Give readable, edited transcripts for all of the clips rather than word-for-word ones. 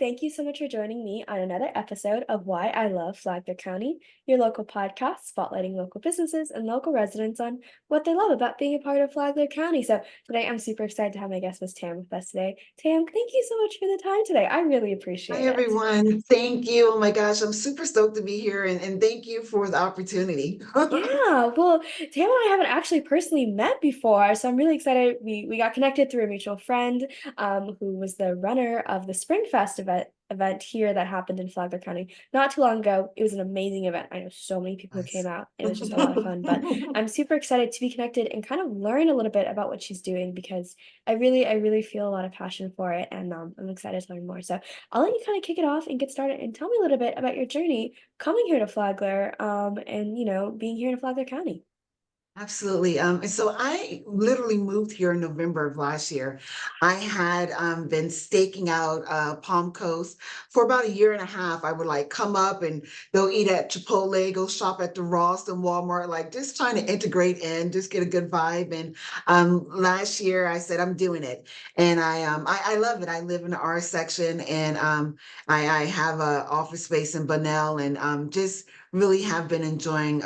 Thank you so much for joining me on another episode of Why I Love Flagler County, your local podcast spotlighting local businesses and local residents on what they love about being a part of Flagler County. So today I'm super excited to have my guest, Miss Tam, with us today. Tam, thank you so much for the time today. I really Hi, appreciate it. everyone. Thank you. Oh my gosh, I'm super stoked to be here and thank you for the opportunity. Yeah, well, Tam and I haven't actually personally met before, so I'm really excited. We got connected through a mutual friend, who was the runner of the Spring Fest event here that happened in Flagler County not too long ago. It was an amazing event. I know so many people who came Nice. out. It was just a lot of fun, but I'm super excited to be connected and kind of learn a little bit about what she's doing because I really feel a lot of passion for it, and I'm excited to learn more. So I'll let you kind of kick it off and get started and tell me a little bit about your journey coming here to Flagler, and being here in Flagler County. Absolutely. And so I literally moved here in November of last year. I had been staking out Palm Coast for about a year and a half. I would like come up and go eat at Chipotle, go shop at the Ross and Walmart, like just trying to integrate in, just get a good vibe. And last year I said I'm doing it, and I love it. I live in the R section, and I have a office space in Bunnell, and just really have been enjoying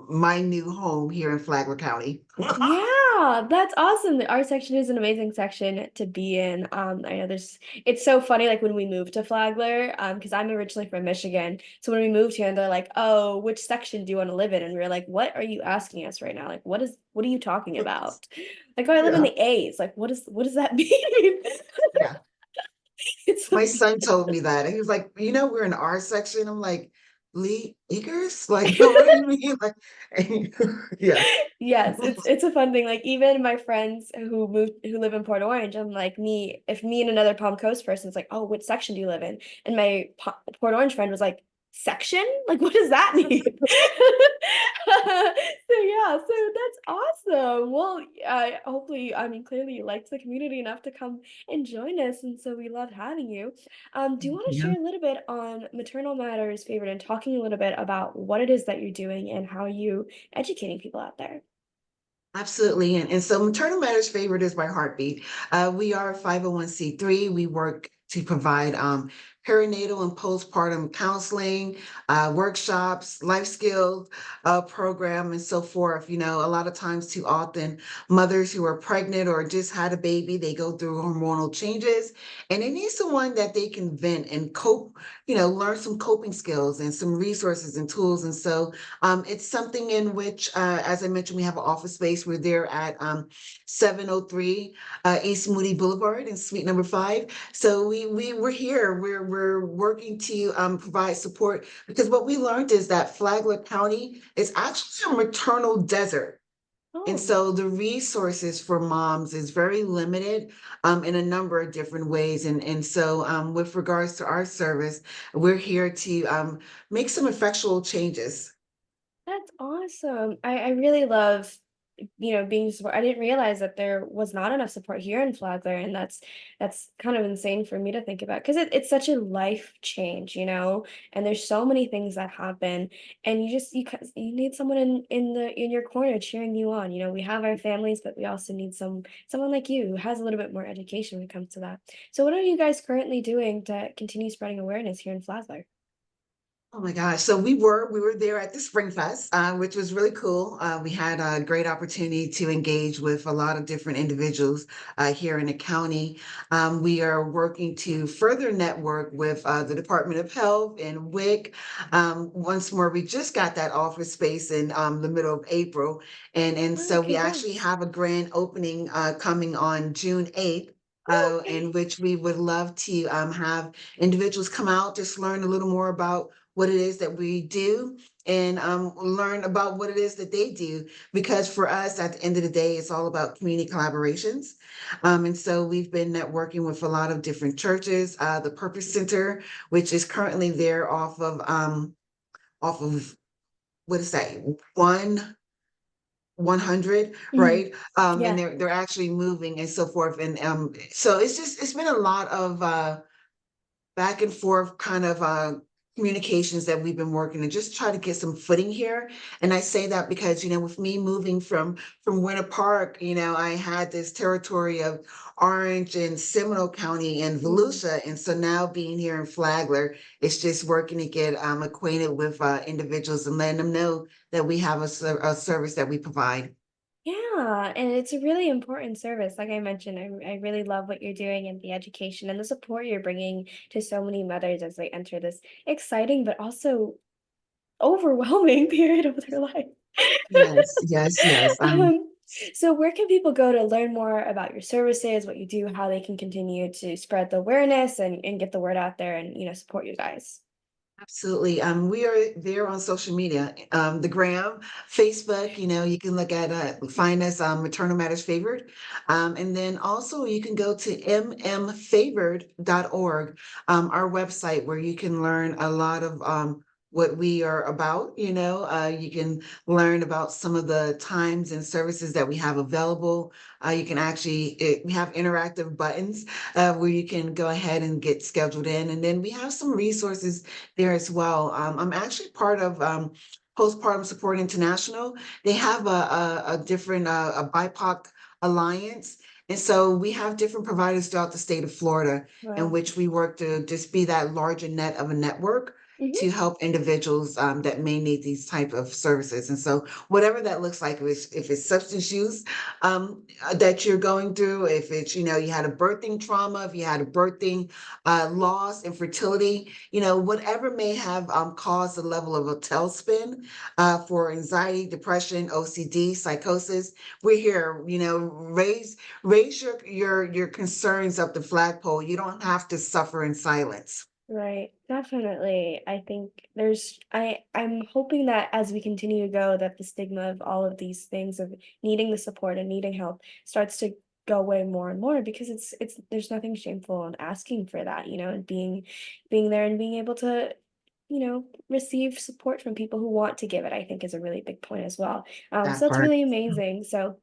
my new home here in Flagler County. Yeah, that's awesome. The art section is an amazing section to be in. I know it's so funny, like when we moved to Flagler, because I'm originally from Michigan. So when we moved here and they're like, oh, which section do you want to live in? And we are like, what are you asking us right now? Like, what are you talking about? Like, oh, I live in Yeah, the A's. Like, what does that mean? yeah. It's My funny. son told me that. He was like, we're in our section. I'm like, Lee Eagers? Like, what do you mean? Like, yeah. Yes, it's a fun thing. Like even my friends who live in Port Orange, I'm like if me and another Palm Coast person's like, oh, which section do you live in? And my Port Orange friend was like, section? Like what does that mean? So yeah, so that's awesome. Well, hopefully, I mean, clearly you liked the community enough to come and join us, and so we loved having you. Do you want to Yeah. share a little bit on Maternal Matters favorite and talking a little bit about what it is that you're doing and how you educating people out there? Absolutely. And so Maternal Matters Favorite is by Heartbeat. We are a 501(c)(3). We work to provide perinatal and postpartum counseling, workshops, life skills program, and so forth. A lot of times, too often, mothers who are pregnant or just had a baby, they go through hormonal changes and they need someone that they can vent and cope, learn some coping skills and some resources and tools. And so it's something in which, as I mentioned, we have an office space. We're there at 703 East Moody Boulevard in suite number 5. So we're here. We're working to provide support because what we learned is that Flagler County is actually a maternal desert. And Oh. so the resources for moms is very limited in a number of different ways. And so with regards to our service, we're here to make some effectual changes. That's awesome. I really love, being support. I didn't realize that there was not enough support here in Flagler, and that's kind of insane for me to think about because it's such a life change, and there's so many things that happen, and you need someone in your corner cheering you on. We have our families, but we also need someone like you who has a little bit more education when it comes to that. So what are you guys currently doing to continue spreading awareness here in Flagler? Oh my gosh. So we were there at the Spring Fest, which was really cool. We had a great opportunity to engage with a lot of different individuals here in the county. We are working to further network with the Department of Health and WIC. Once more, we just got that office space in the middle of April. And Oh, so we actually congrats. have a grand opening coming on June 8th. Oh, okay. In which we would love to have individuals come out, just learn a little more about what it is that we do and learn about what it is that they do. Because for us, at the end of the day, it's all about community collaborations. And so we've been networking with a lot of different churches, the Purpose Center, which is currently there off of what is that? 100, Mhm. right? And Yeah. they're actually moving and so forth. And so it's been a lot of back and forth kind of communications that we've been working and just try to get some footing here. And I say that because, with me moving from Winter Park, I had this territory of Orange and Seminole County and Mm. Volusia. And so now being here in Flagler, it's just working to get acquainted with individuals and letting them know that we have a service that we provide. Yeah, and it's a really important service. Like I mentioned, I really love what you're doing and the education and the support you're bringing to so many mothers as they enter this exciting but also overwhelming period of their life. Yes, yes, yes. Um, so where can people go to learn more about your services, what you do, how they can continue to spread the awareness and get the word out there and, support you guys? Absolutely. We are there on social media, the gram, Facebook, you can look at, find us on Maternal Matters Favored. And then also you can go to mmfavored.org, our website where you can learn a lot of, what we are about, you can learn about some of the times and services that we have available. You can actually, we have interactive buttons, where you can go ahead and get scheduled in. And then we have some resources there as well. I'm actually part of Postpartum Support International. They have a different a BIPOC alliance. And so we have different providers throughout the state of Florida in Wow. which we work to just be that larger net of a network Mhm. to help individuals that may need these type of services. And so whatever that looks like, if it's substance use that you're going through, if it's, you had a birthing trauma, if you had a birthing loss, infertility, whatever may have caused a level of a tailspin for anxiety, depression, OCD, psychosis. We're here, raise your concerns up the flagpole. You don't have to suffer in silence. Right, definitely. I think I'm hoping that as we continue to go, that the stigma of all of these things of needing the support and needing help starts to go away more and more because it's there's nothing shameful in asking for that, and being there and being able to, receive support from people who want to give it, I think is a really big point as well. So That that's part. really amazing. So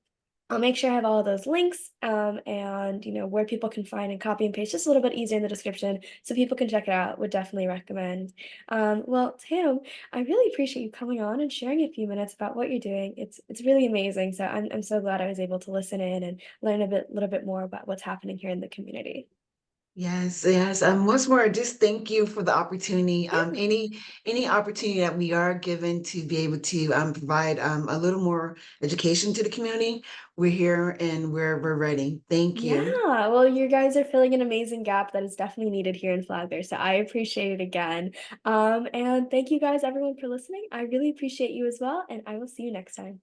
I'll make sure I have all of those links, and where people can find and copy and paste just a little bit easier in the description, so people can check it out. Would definitely recommend. Well, Tam, I really appreciate you coming on and sharing a few minutes about what you're doing. It's really amazing. So I'm so glad I was able to listen in and learn little bit more about what's happening here in the community. Yes, yes. Once more, just thank you for the opportunity. Yeah. Any opportunity that we are given to be able to provide a little more education to the community, we're here and we're ready. Thank you. Yeah, well, you guys are filling an amazing gap that is definitely needed here in Flagler, so I appreciate it again. And thank you guys, everyone, for listening. I really appreciate you as well, and I will see you next time.